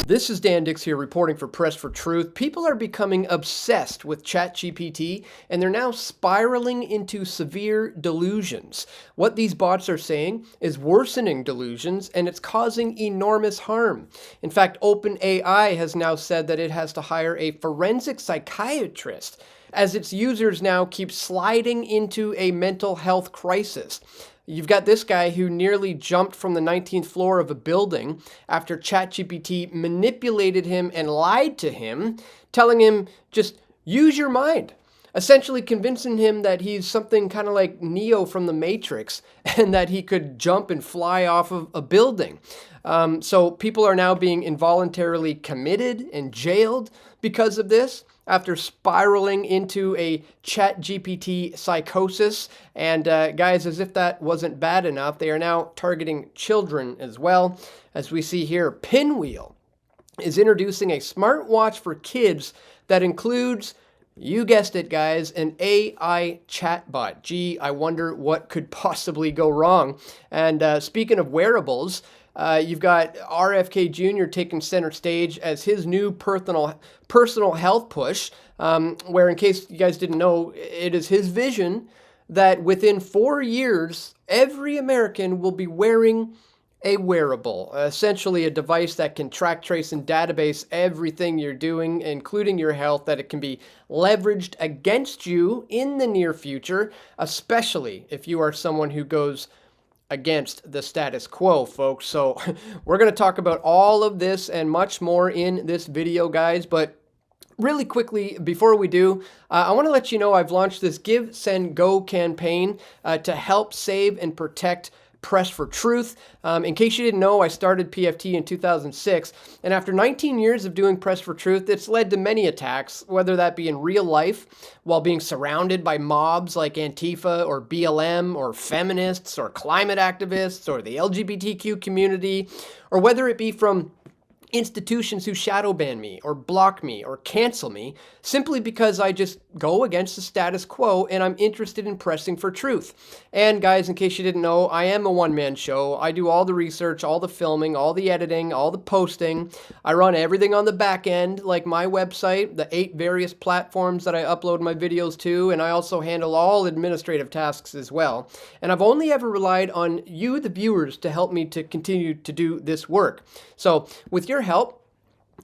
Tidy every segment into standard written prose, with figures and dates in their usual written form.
This is Dan Dicks here reporting for Press for Truth. People are becoming obsessed with ChatGPT and they're now spiraling into severe delusions. What these bots are saying is worsening delusions and it's causing enormous harm. In fact, OpenAI has now said that it has to hire a forensic psychiatrist as its users now keep sliding into a mental health crisis. You've got this guy who nearly jumped from the 19th floor of a building after ChatGPT manipulated him and lied to him, telling him, just use your mind. Essentially convincing him that he's something kind of like Neo from the Matrix and that he could jump and fly off of a building. So people are now being involuntarily committed and jailed because of this, after spiraling into a ChatGPT psychosis. And guys, as if that wasn't bad enough, they are now targeting children as well. As we see here, Pinwheel is introducing a smartwatch for kids that includes, you guessed it guys, an AI chatbot. Gee, I wonder what could possibly go wrong. And speaking of wearables, you've got RFK Jr. taking center stage as his new personal health push, where, in case you guys didn't know, it is his vision that within 4 years, every American will be wearing a wearable, essentially a device that can track, trace, and database everything you're doing, including your health, that it can be leveraged against you in the near future, especially if you are someone who goes against the status quo, folks. So we're going to talk about all of this and much more in this video, guys. But really quickly, before we do, I want to let you know I've launched this Give, Send, Go campaign to help save and protect Press for Truth. In case you didn't know, I started PFT in 2006, and after 19 years of doing Press for Truth, it's led to many attacks, whether that be in real life, while being surrounded by mobs like Antifa or BLM or feminists or climate activists or the LGBTQ community, or whether it be from institutions who shadow ban me or block me or cancel me simply because I just go against the status quo and I'm interested in pressing for truth. And guys, in case you didn't know, I am a one-man show. I do all the research, all the filming, all the editing, all the posting. I run everything on the back end, like my website, the 8 various platforms that I upload my videos to, and I also handle all administrative tasks as well. And I've only ever relied on you, the viewers, to help me to continue to do this work. So with your help,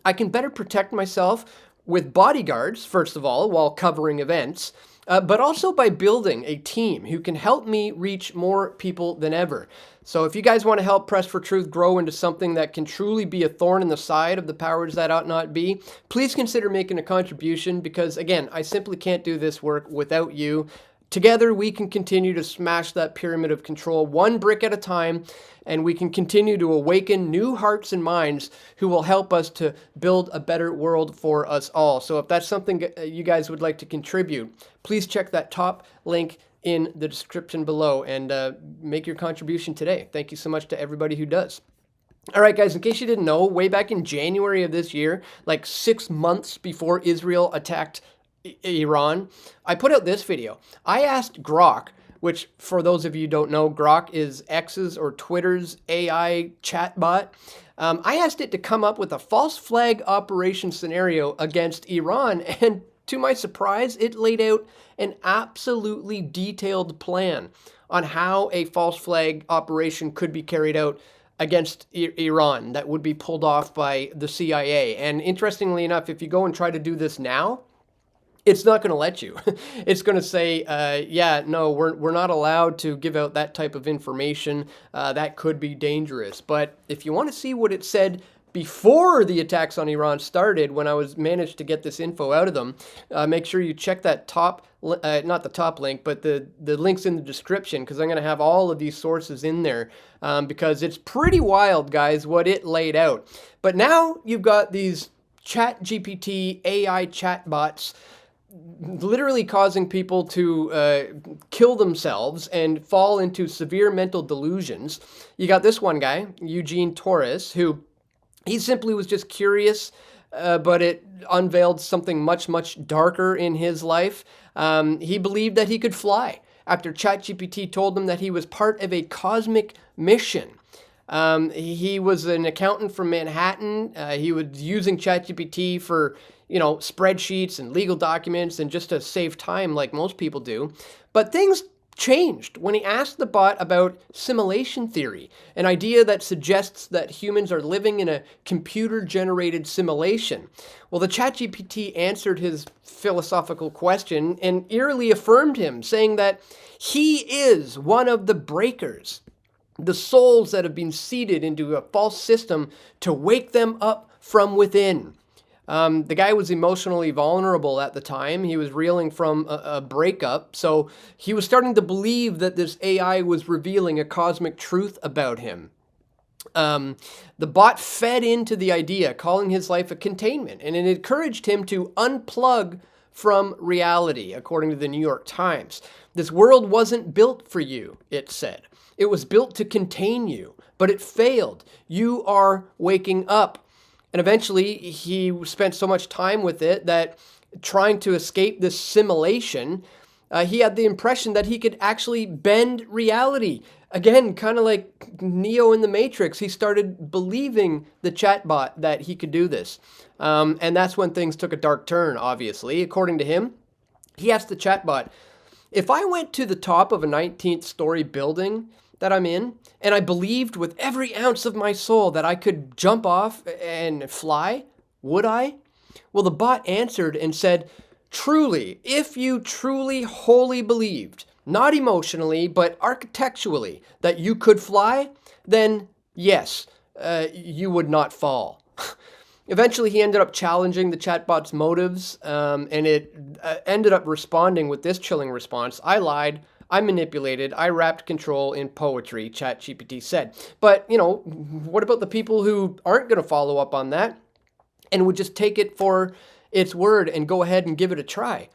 I can better protect myself with bodyguards, first of all, while covering events, but also by building a team who can help me reach more people than ever. So if you guys want to help Press for Truth grow into something that can truly be a thorn in the side of the powers that ought not be, please consider making a contribution because, again, I simply can't do this work without you. Together, we can continue to smash that pyramid of control one brick at a time, and we can continue to awaken new hearts and minds who will help us to build a better world for us all. So if that's something you guys would like to contribute, please check that top link in the description below and make your contribution today. Thank you so much to everybody who does. All right, guys, in case you didn't know, way back in January of this year, like 6 months before Israel attacked Iran, I put out this video. I asked Grok, which for those of you who don't know, Grok is X's or Twitter's AI chatbot. I asked it to come up with a false flag operation scenario against Iran, and to my surprise, it laid out an absolutely detailed plan on how a false flag operation could be carried out against Iran that would be pulled off by the CIA. And interestingly enough, if you go and try to do this now, it's not going to let you. It's going to say, yeah, no, we're not allowed to give out that type of information. That could be dangerous. But if you want to see what it said before the attacks on Iran started, when I managed to get this info out of them, make sure you check that not the top link, but the links in the description, because I'm going to have all of these sources in there, because it's pretty wild, guys, what it laid out. But now you've got these ChatGPT AI chatbots literally causing people to kill themselves and fall into severe mental delusions. You got this one guy, Eugene Torres, who he simply was just curious, but it unveiled something much, much darker in his life. He believed that he could fly after ChatGPT told him that he was part of a cosmic mission. He was an accountant from Manhattan. He was using ChatGPT for, spreadsheets and legal documents and just to save time like most people do. But things changed when he asked the bot about simulation theory, an idea that suggests that humans are living in a computer-generated simulation. Well, the ChatGPT answered his philosophical question and eerily affirmed him, saying that he is one of the breakers, the souls that have been seeded into a false system to wake them up from within. The guy was emotionally vulnerable at the time. He was reeling from a breakup. So he was starting to believe that this AI was revealing a cosmic truth about him. The bot fed into the idea, calling his life a containment, and it encouraged him to unplug from reality, according to the New York Times. This world wasn't built for you, it said. It was built to contain you, but it failed. You are waking up. And eventually, he spent so much time with it that trying to escape this simulation, he had the impression that he could actually bend reality. Again, kind of like Neo in the Matrix, he started believing the chatbot that he could do this. And that's when things took a dark turn, obviously. According to him, he asked the chatbot, if I went to the top of a 19th story building that I'm in, and I believed with every ounce of my soul that I could jump off and fly, would I? Well, the bot answered and said, truly, if you truly wholly believed, not emotionally, but architecturally, that you could fly, then yes, you would not fall. Eventually, he ended up challenging the chatbot's motives, and it ended up responding with this chilling response. I lied. I manipulated. I wrapped control in poetry, ChatGPT said. But, what about the people who aren't going to follow up on that and would just take it for its word and go ahead and give it a try?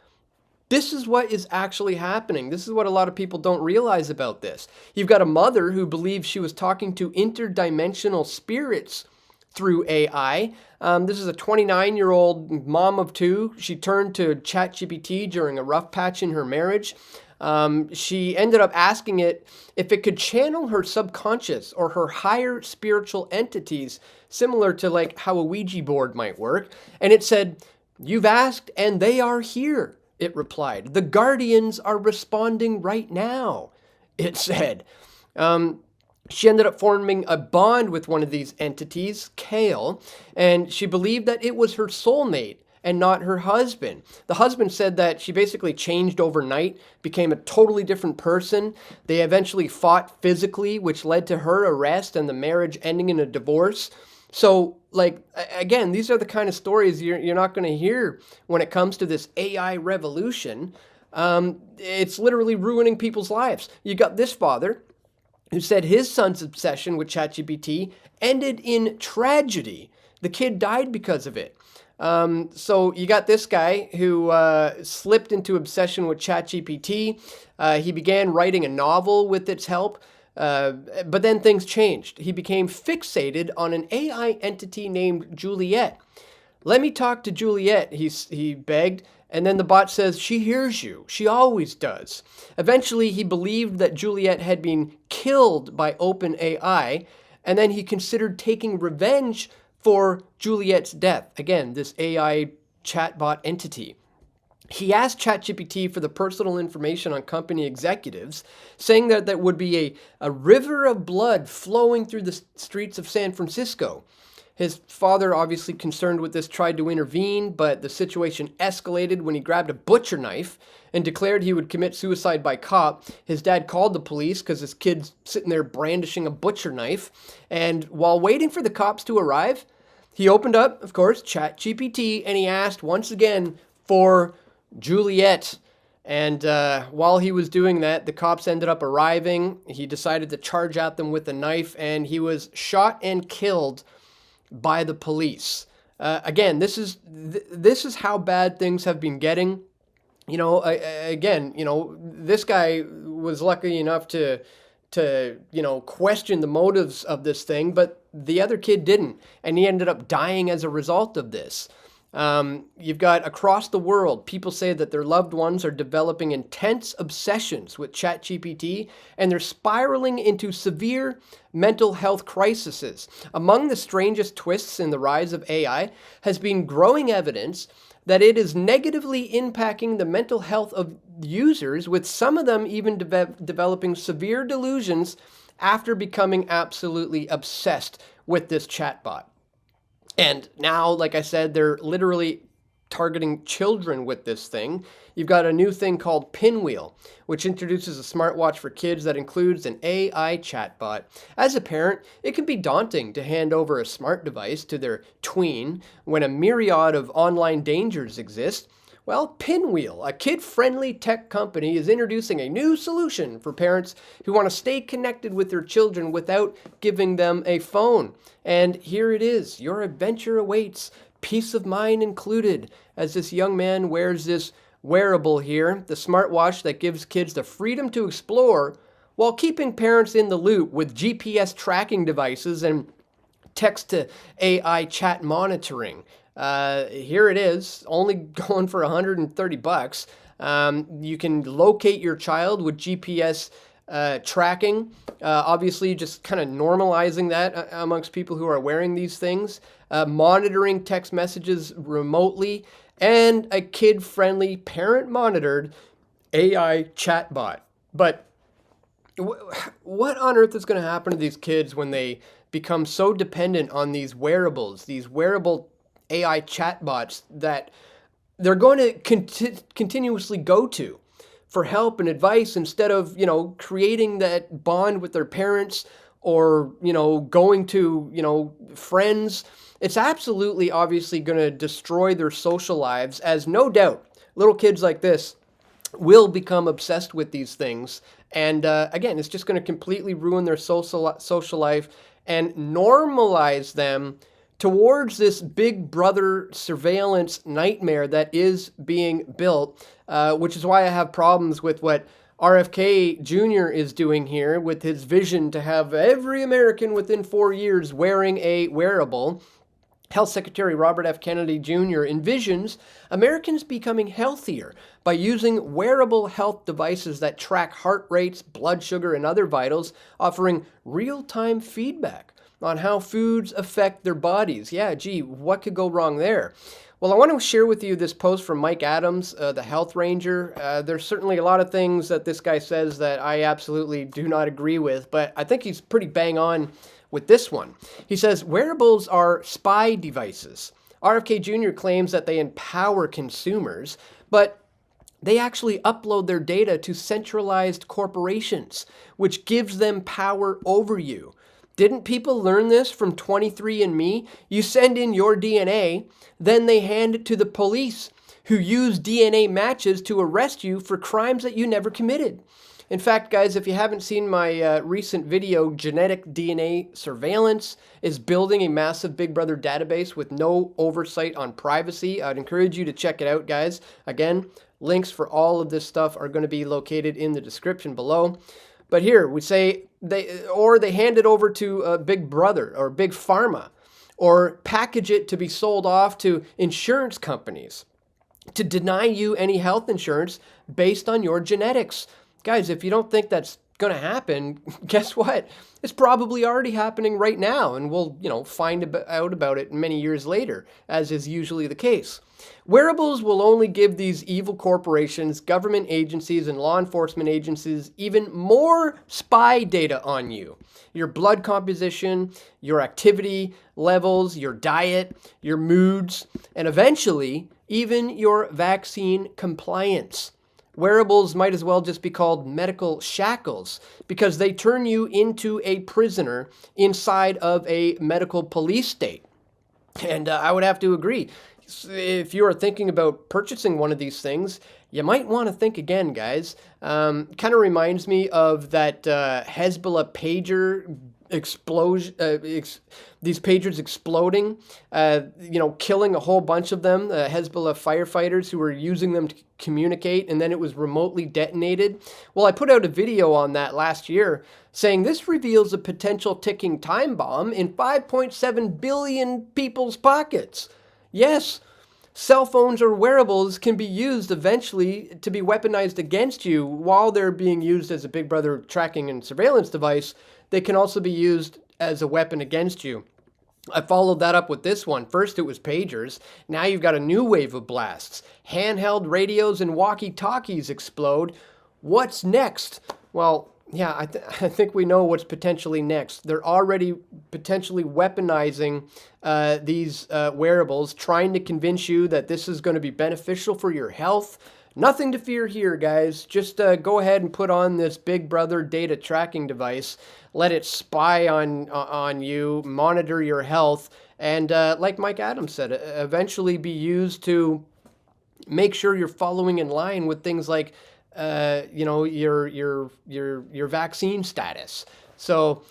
This is what is actually happening. This is what a lot of people don't realize about this. You've got a mother who believes she was talking to interdimensional spirits through AI. This is a 29-year-old mom of two. She turned to ChatGPT during a rough patch in her marriage. She ended up asking it if it could channel her subconscious or her higher spiritual entities, similar to like how a Ouija board might work. And it said, you've asked and they are here, it replied. The guardians are responding right now, it said. She ended up forming a bond with one of these entities, Kale, and she believed that it was her soulmate and not her husband. The husband said that she basically changed overnight, became a totally different person. They eventually fought physically, which led to her arrest and the marriage ending in a divorce. So, again, these are the kind of stories you're not going to hear when it comes to this AI revolution. It's literally ruining people's lives. You got this father who said his son's obsession with ChatGPT ended in tragedy. The kid died because of it. So you got this guy who slipped into obsession with ChatGPT. He began writing a novel with its help, but then things changed. He became fixated on an AI entity named Juliet. Let me talk to Juliet, he begged. And then the bot says, she hears you. She always does. Eventually, he believed that Juliet had been killed by OpenAI, and then he considered taking revenge for Juliet's death. Again, this AI chatbot entity. He asked ChatGPT for the personal information on company executives, saying that there would be a river of blood flowing through the streets of San Francisco. His father, obviously concerned with this, tried to intervene, but the situation escalated when he grabbed a butcher knife and declared he would commit suicide by cop. His dad called the police because his kid's sitting there brandishing a butcher knife. And while waiting for the cops to arrive, he opened up, of course, ChatGPT, and he asked once again for Juliet. And while he was doing that, the cops ended up arriving. He decided to charge at them with a knife, and he was shot and killed by the police. Again, this is how bad things have been getting. This guy was lucky enough to question the motives of this thing, but the other kid didn't, and he ended up dying as a result of this. You've got across the world, people say that their loved ones are developing intense obsessions with ChatGPT and they're spiraling into severe mental health crises. Among the strangest twists in the rise of AI has been growing evidence that it is negatively impacting the mental health of users, with some of them even developing severe delusions after becoming absolutely obsessed with this chatbot. And now, like I said, they're literally targeting children with this thing. You've got a new thing called Pinwheel, which introduces a smartwatch for kids that includes an AI chatbot. As a parent, it can be daunting to hand over a smart device to their tween when a myriad of online dangers exist. Well, Pinwheel, a kid-friendly tech company, is introducing a new solution for parents who want to stay connected with their children without giving them a phone. And here it is. Your adventure awaits, peace of mind included, as this young man wears this wearable here, the smartwatch that gives kids the freedom to explore while keeping parents in the loop with GPS tracking devices and text to AI chat monitoring. Here it is, only going for $130. You can locate your child with GPS tracking. Obviously, just kind of normalizing that amongst people who are wearing these things. Monitoring text messages remotely, and a kid-friendly, parent-monitored AI chatbot. But what on earth is going to happen to these kids when they become so dependent on these wearables, these wearable AI chatbots that they're going to continuously go to for help and advice instead of, creating that bond with their parents or, going to, friends? It's absolutely obviously going to destroy their social lives, as no doubt little kids like this will become obsessed with these things. And again, it's just going to completely ruin their social life and normalize them towards this big brother surveillance nightmare that is being built, which is why I have problems with what RFK Jr. is doing here with his vision to have every American within 4 years wearing a wearable. Health Secretary Robert F. Kennedy Jr. envisions Americans becoming healthier by using wearable health devices that track heart rates, blood sugar, and other vitals, offering real-time feedback on how foods affect their bodies. Yeah, gee, what could go wrong there? Well, I want to share with you this post from Mike Adams, the health ranger. There's certainly a lot of things that this guy says that I absolutely do not agree with, but I think he's pretty bang on with this one. He says, wearables are spy devices. RFK Jr. claims that they empower consumers, but they actually upload their data to centralized corporations, which gives them power over you. Didn't people learn this from 23andMe? You send in your DNA, then they hand it to the police, who use DNA matches to arrest you for crimes that you never committed. In fact, guys, if you haven't seen my recent video, Genetic DNA Surveillance is building a massive Big Brother database with no oversight on privacy. I'd encourage you to check it out, guys. Again, links for all of this stuff are going to be located in the description below. But here we say they hand it over to Big Brother or Big Pharma, or package it to be sold off to insurance companies to deny you any health insurance based on your genetics. Guys, if you don't think that's going to happen, guess what? It's probably already happening right now, and we'll, find out about it many years later, as is usually the case. Wearables will only give these evil corporations, government agencies, and law enforcement agencies even more spy data on you. Your blood composition, your activity levels, your diet, your moods, and eventually even your vaccine compliance. Wearables might as well just be called medical shackles, because they turn you into a prisoner inside of a medical police state. And I would have to agree. If you are thinking about purchasing one of these things, you might want to think again, guys. Kind of reminds me of that Hezbollah pager explosion, these pagers exploding, killing a whole bunch of them, Hezbollah firefighters who were using them to communicate, and then it was remotely detonated. Well, I put out a video on that last year saying this reveals a potential ticking time bomb in 5.7 billion people's pockets. Yes, cell phones or wearables can be used eventually to be weaponized against you. While they're being used as a Big Brother tracking and surveillance device, they can also be used as a weapon against you. I followed that up with this one. First it was pagers. Now you've got a new wave of blasts. Handheld radios and walkie-talkies explode. What's next? Well, yeah, I think we know what's potentially next. They're already potentially weaponizing these wearables, trying to convince you that this is going to be beneficial for your health. Nothing to fear here, guys. Just go ahead and put on this Big Brother data tracking device. Let it spy on you, monitor your health, and like Mike Adams said, eventually be used to make sure you're following in line with things like your vaccine status. So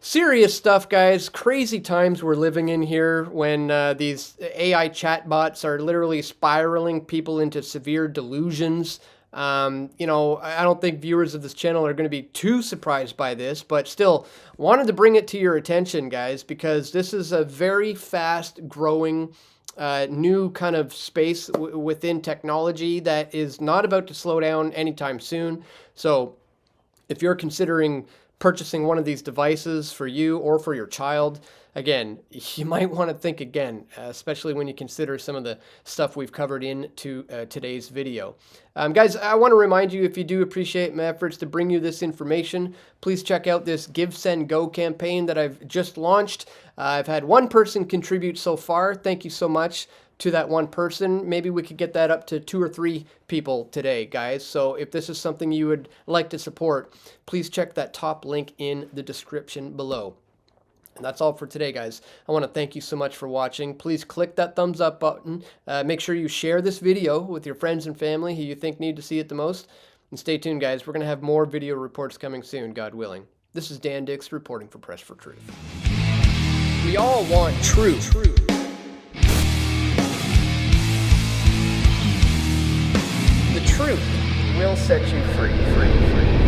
serious stuff, guys. Crazy times we're living in here when these AI chatbots are literally spiraling people into severe delusions. I don't think viewers of this channel are going to be too surprised by this, but still wanted to bring it to your attention, guys, because this is a very fast growing new kind of space within technology that is not about to slow down anytime soon. So if you're considering purchasing one of these devices for you or for your child, again, you might want to think again, especially when you consider some of the stuff we've covered in today's video. Guys, I want to remind you, if you do appreciate my efforts to bring you this information, please check out this Give, Send, Go campaign that I've just launched. I've had one person contribute so far. Thank you so much to that one person. Maybe we could get that up to 2 or 3 people today, guys. So if this is something you would like to support, please check that top link in the description below. And that's all for today, guys. I want to thank you so much for watching. Please click that thumbs up button. Make sure you share this video with your friends and family who you think need to see it the most. And stay tuned, guys. We're going to have more video reports coming soon, God willing. This is Dan Dicks reporting for Press for Truth. We all want truth. The truth will set you free.